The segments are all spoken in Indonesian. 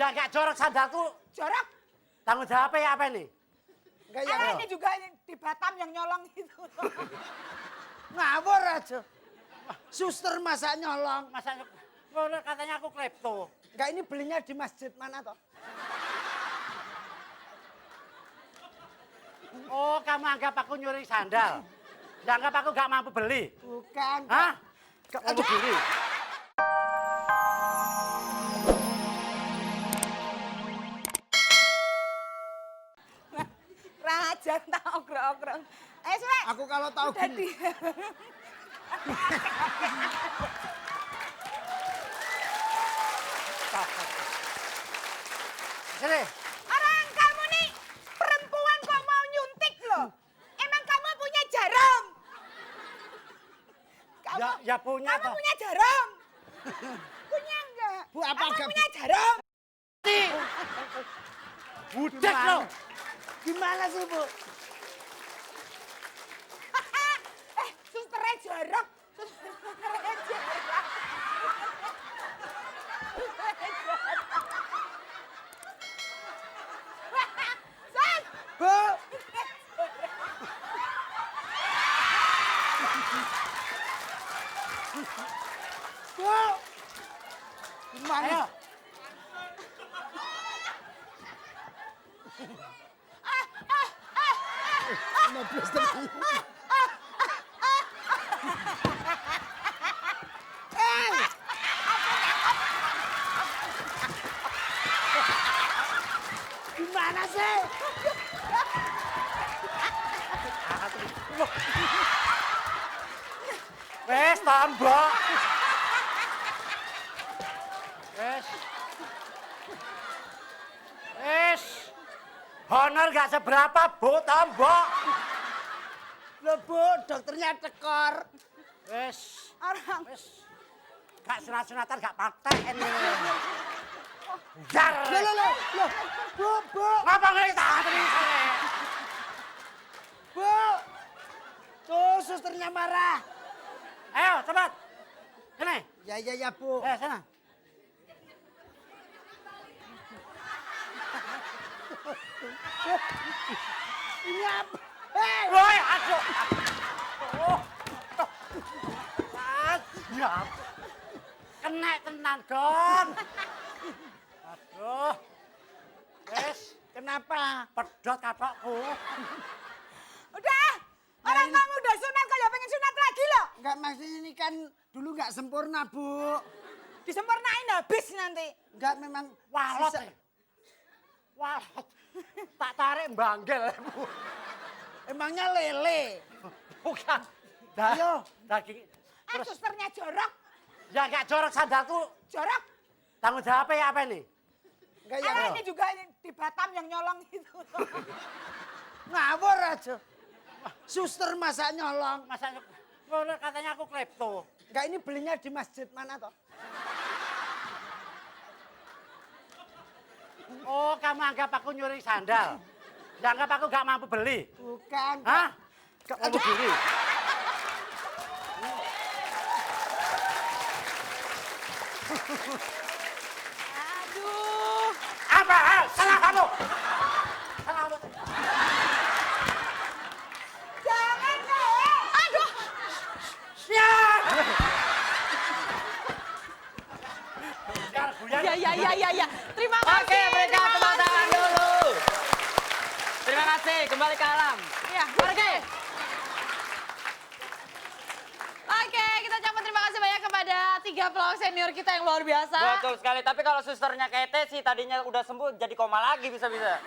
Enggak jorok sandalku. Jorok? Tanggung jawabnya apa ini? Enggak yang ini juga di Batam yang nyolong itu. Ngawur aja. Suster masa nyolong. Masa katanya aku klepto. Enggak, ini belinya di masjid mana toh? Oh, kamu anggap aku nyuri sandal? Anggap aku gak mampu beli? Bukan. Hah? Gak mampu beli? Rajan tak ogrok-ogrok. Suwe. Aku kalau tahu gini. Sini. Orang kamu nih perempuan kok mau nyuntik loh. Emang kamu punya jarum? Ya punya Kamu toh. punya jarum? Punya enggak? Bu, apa Kamu enggak? punya jarum? Budek lo. Gimana sih, Bu? Susternya jorok. Susternya jorok. Sus! Bu! Bu! Gimana? Ayo. Noblos tadi. Gimana sih? Wes tambah. Wes. Wes. Honor gak seberapa, Bu, tambah. Loh, Bu, dokternya tekor. Wes. Orang. Wes. Gak sunat-sunatan, gak paten. Jar. Loh. Bu. Ngapa nggak ditahan ini? Bu. Tuh, susternya marah. Ayo, cepat. Sini. Ya, Bu. Sana. Ini apa? Hei! Woi, aduh. Oh. Ya. Kena tenan, Don. Aduh. Wes, Kenapa? pedot katokku. Udah. Orang kamu udah sunat kok ya pengen sunat lagi loh. Enggak, maksudnya ini kan dulu nggak sempurna, Bu. Disempurnain habis nanti. Enggak, memang Walot. sisa- Walot. Tak tarik banggel, Bu. Emangnya lele. Bukan. Ayo. Daging. Terus Susternya jorok. ya enggak jorok sandalku. Jorok. Tanggung jawabnya apa ini? Enggak yang Ini juga di Batam yang nyolong itu. ngawur aja. Suster masa nyolong. Masa katanya aku klepto. Enggak, ini belinya di masjid mana toh? Oh, kamu anggap aku nyuri sandal? Anggap aku gak mampu beli? Bukan. Hah? Gak mampu beli? Aduh. Apa? Salah kamu! Salah kamu! Jangan deh. Aduh. Ya! Ya. Terima kasih. Oke, berikan terima tepuk tangan kasih. dulu. Terima kasih, kembali ke alam. Ya, Oke. Oke, kita ucapkan terima kasih banyak kepada 3 pelawak senior kita yang luar biasa. Betul sekali, tapi kalau susternya kete sih tadinya udah sembuh jadi koma lagi bisa-bisa.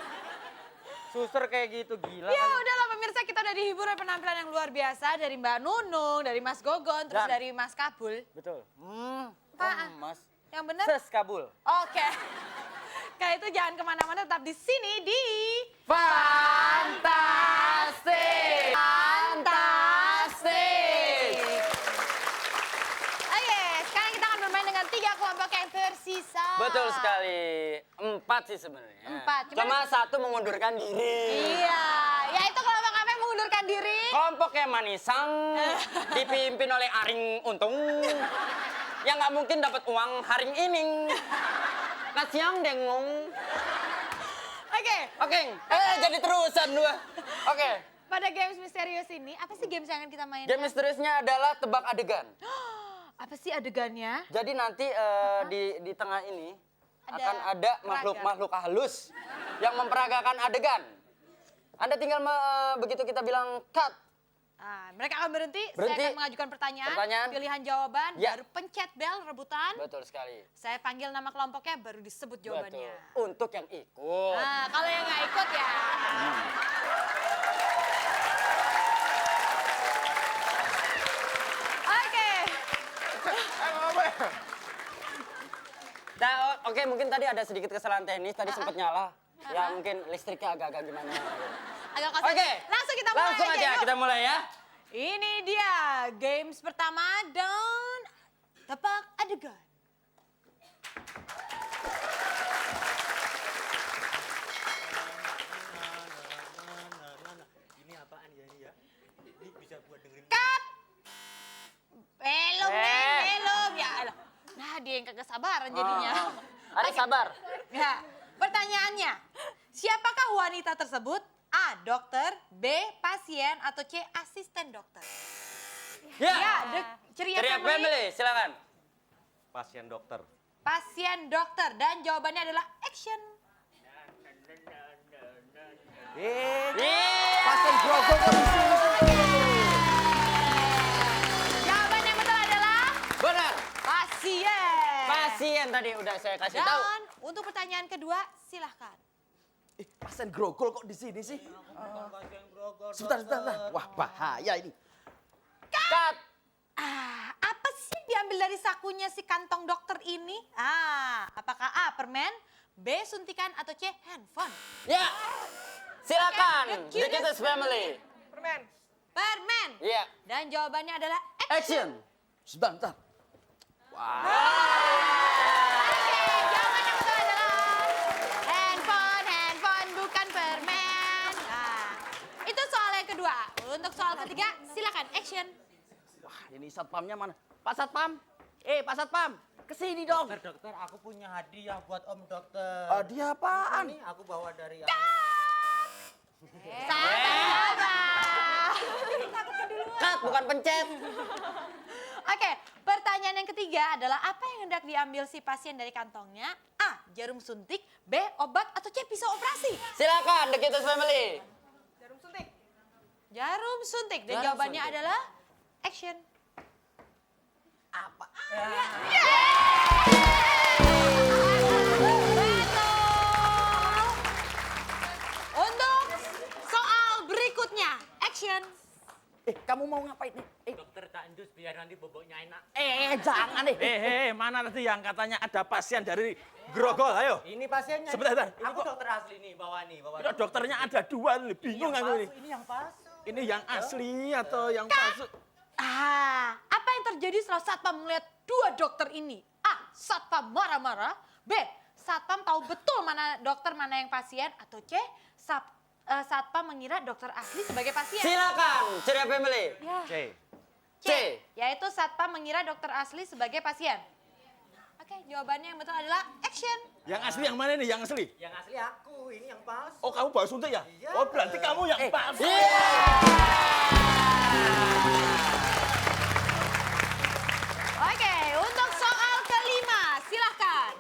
Suster kayak gitu, gila Ya kali. udahlah pemirsa, kita udah dihibur oleh penampilan yang luar biasa dari Mbak Nunung, dari Mas Gogon, terus Dan- dari Mas Kabul. Betul. Apaan? Mas. Yang bener? Ses kabul. Oke. Kayak itu jangan kemana-mana, tetap di sini di Fantastik. Fantastik. Oke, sekarang kita akan bermain dengan 3 kelompok yang tersisa. Betul sekali. 4 sih sebenarnya. 4, Cuma 1 mengundurkan diri. Iya, yaitu kelompok apa yang mengundurkan diri? Kelompoknya Manisang dipimpin oleh Aring Untung yang nggak mungkin dapat uang haring ini. Kasiang dengong. Oke, Oke, jadi terusan dua. Oke, pada games misterius ini, apa sih games yang akan kita mainkan? game misteriusnya adalah tebak adegan. Apa sih adegannya? Jadi nanti di tengah ini Ada akan ada makhluk halus yang memperagakan adegan. Anda tinggal begitu kita bilang cut. Mereka akan berhenti, saya Berhenti. akan mengajukan pertanyaan, pilihan jawaban, Ya. baru pencet bel, rebutan. Betul sekali. Saya panggil nama kelompoknya, baru disebut jawabannya. Betul. Untuk yang ikut. Nah, kalau yang nggak ikut ya. Oke. Nah, oke, mungkin tadi ada sedikit kesalahan teknis, tadi sempat nyala. Ya mungkin listriknya agak-agak gimana. Agak kosong. Oke, Langsung kita mulai langsung aja yuk. kita mulai ya. Ini dia games pertama dan tebak adegan. Ini apaan ya ini ya? Ini bisa buat dengerin. Cut. Belum nih, Eh. belum ya. Allah. Nah, dia yang kagak sabaran jadinya. Ari sabar. Ya, pertanyaannya. Siapakah wanita tersebut? A. Dokter, B. Pasien, atau C. Asisten dokter? Ya. Ceria Ceria Family. Family, silakan. Pasien dokter. Pasien dokter dan jawabannya adalah action. Pasien grogol kok di sini. Jawaban yang betul adalah Benar. pasien. Pasien tadi udah saya kasih tahu. Dan untuk pertanyaan kedua, silahkan. Pasien grogol kok di sini sih? Sebentar. Wah, bahaya ini. Cut. Apa sih yang diambil dari sakunya si kantong dokter ini? Apakah A. permen, B. suntikan, atau C. handphone? Ya. Silakan. The The cutest Cutest Family. Permen. Iya. Dan jawabannya adalah Action. Sebentar. Oke, jawaban yang betul adalah handphone bukan permen. Nah, itu soal yang kedua. Untuk soal ketiga, silakan action. Wah, ini satpamnya mana? Pak Satpam. Pak Satpam. Kesini dong. Dokter, aku punya hadiah buat Om Dokter. Hadiah apaan? Ini aku bawa dari Cut, bukan pencet. Oke, pertanyaan yang ketiga adalah apa yang hendak diambil si pasien dari kantongnya? A. Jarum suntik, B. Obat, atau C. Pisau operasi? Silakan, The Cutest Family. Jarum suntik. Jarum suntik. Dan Jarum jawabannya suntik. adalah action. Apa? Betul. Untuk soal berikutnya, action. Kamu mau ngapain nih? Dokter tak endus biar nanti boboknya enak. Jangan nih. Mana tadi yang katanya ada pasien dari Grogol, ayo. Ini pasiennya. Sebentar. Ini aku dokter asli nih, bawa nih. Dokternya ada dua, bingung aku ini. Ini yang palsu. Ini yang asli atau yang palsu? Apa yang terjadi setelah Satpam melihat dua dokter ini? A. Satpam marah-marah. B. Satpam tahu betul mana dokter, mana yang pasien. Atau C. Satpam mengira dokter asli sebagai pasien. Silakan, Ceria Family. Ya. C. C. Yaitu Satpam mengira dokter asli sebagai pasien. Oke, jawabannya yang betul adalah action. Yang asli yang mana nih? Yang asli? Yang asli aku, ini yang palsu. Oh, kamu bawa suntik ya? Iya. Oh, berarti kamu yang palsu. Oke, untuk soal kelima, silahkan.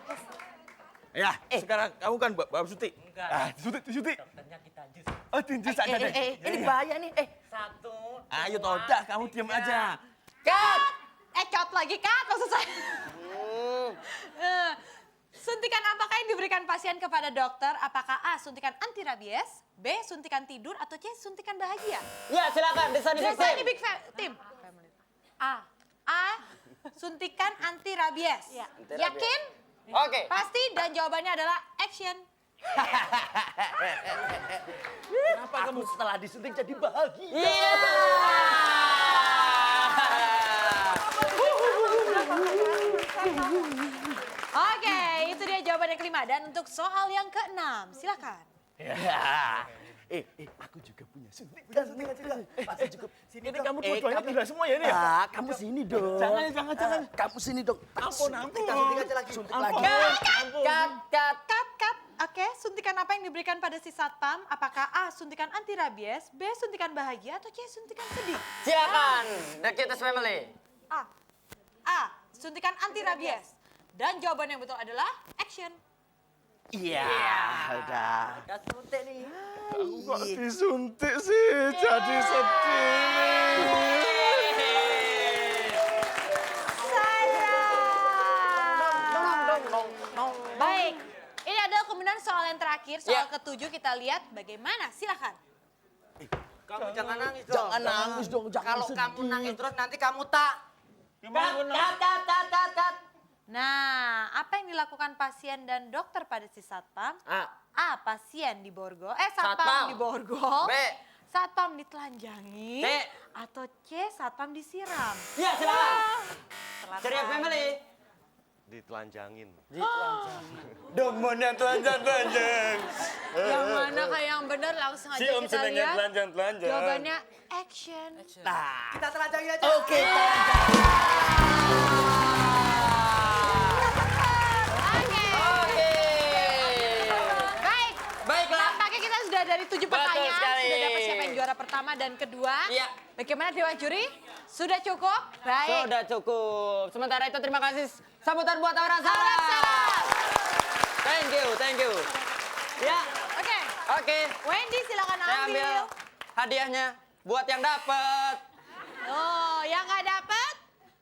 Ya, sekarang kamu kan bawa suntik. Enggak. Suntik. Dokternya kita jus. Oh, tinju saja deh. Ini bahaya nih. Satu. Ayo, Toda, kamu diam aja. Cut! Cut lagi, cut maksud saya. Suntikan apakah yang diberikan pasien kepada dokter? Apakah A. suntikan anti rabies, B. suntikan tidur, atau C. suntikan bahagia? Ya, silakan, The Scientific Desa ini Team. big team. A. Suntikan anti rabies. Anti-rabies. Yakin? Oke. Pasti, dan jawabannya adalah action. Kenapa kamu setelah disuntik jadi bahagia? Iya. Oke, itu dia jawaban yang kelima. Dan untuk soal yang keenam, silakan. Aku juga punya Ini kamu dua-duanya gila semua ya ini ya? Ah, kamu sini dong. Jangan. Kamu sini dong. Ampun. Suntik lagi. Cut. Oke, suntikan apa yang diberikan pada si satpam? Apakah A, suntikan anti rabies, B, suntikan bahagia, atau C, suntikan sedih? Silakan, The Cutest Family. A, suntikan anti rabies. Dan jawaban yang betul adalah action. Iya, udah. Suntik nih. Aku kok disuntik sih, jadi sedih. Baik, ini adalah kemudian soal yang terakhir, soal Ya. ketujuh kita lihat bagaimana. Silakan. Kamu jangan nangis dong. Jangan nangis dong, jangan Kalau sedih. kamu nangis terus nanti kamu tak. Cut. Nah, apa yang dilakukan pasien dan dokter pada si satpam? A, pasien di borgol. Satpam Satpam. di borgol. B. Satpam ditelanjangi. C. Atau C, satpam disiram. Ya, silakan. Ceria Family. Ditelanjangin. Demen yang telanjang. Yang mana kayak yang benar langsung aja kita lihat. telanjang. Jawabannya action. Kita telanjangin aja. Oke. Oke. Baik. Baiklah. Nampaknya kita sudah dari 7 Betul pertanyaan. sekali. Sudah dapat siapa yang juara pertama dan kedua. Iya. Bagaimana Dewan Juri? Sudah cukup? Baik. Sudah cukup. Sementara itu terima kasih sambutan buat orang Alat salah. salah. Thank you. Ya, Oke. oke. Wendy silakan Saya ambil hadiahnya buat yang dapat. Oh, yang nggak dapat?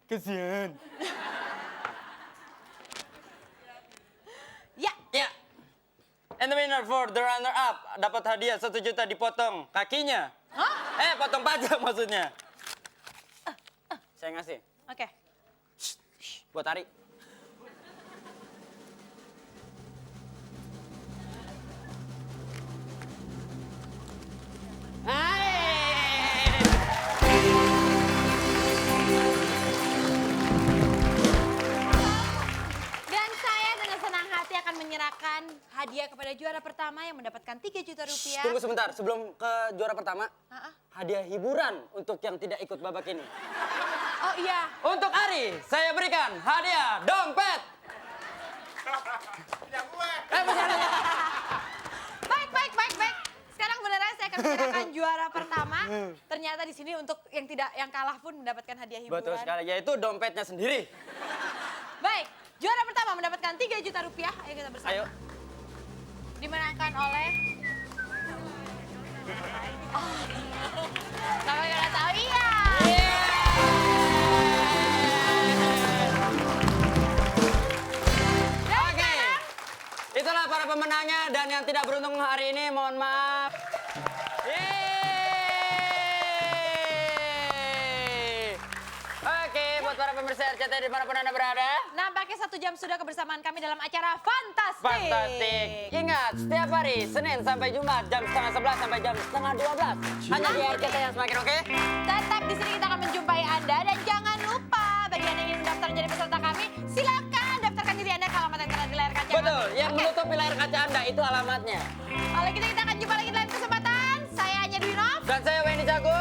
Kesian. Ya. Ya. And the winner for the runner up dapat hadiah 1 juta dipotong kakinya. Hah? Potong pajak maksudnya. Saya ngasih Oke. buat Ari. Dan saya dengan senang hati akan menyerahkan hadiah kepada juara pertama yang mendapatkan 3 juta rupiah. Tunggu sebentar, sebelum ke juara pertama, Ah, ah. hadiah hiburan untuk yang tidak ikut babak ini. Oh iya. Untuk Ari, saya berikan hadiah dompet. Baik. Sekarang beneran saya akan menyerahkan juara pertama. Ternyata di sini untuk yang kalah pun mendapatkan hadiah hiburan. Betul sekali, yaitu dompetnya sendiri. Baik, juara pertama mendapatkan 3 juta rupiah. Ayo kita bersama. Ayo. Dimenangkan oleh... Sampai nggak tahu, iya. Dan Oke, sekarang, itulah para pemenangnya dan yang tidak beruntung hari ini mohon maaf. Yeay. Oke, buat para pemirsa RCTI dimanapun Anda berada. nampaknya 1 jam sudah kebersamaan kami dalam acara Fantastik. Fantastik. Ingat, setiap hari Senin sampai Jumat jam 10:30 sampai jam 11:30. Hanya di RCTI yang semakin oke. Tetap di sini kita akan menjumpai Anda dan jangan lupa bagi Anda yang ingin mendaftar menjadi peserta kami, silakan daftarkan diri Anda ke alamat yang terlihat di layar kaca. Betul, yang Oke. menutupi layar kaca Anda itu alamatnya. Kalau gitu kita akan jumpa lagi di lain kesempatan. Saya Anya Dwinov. Dan saya Wendy Cagur.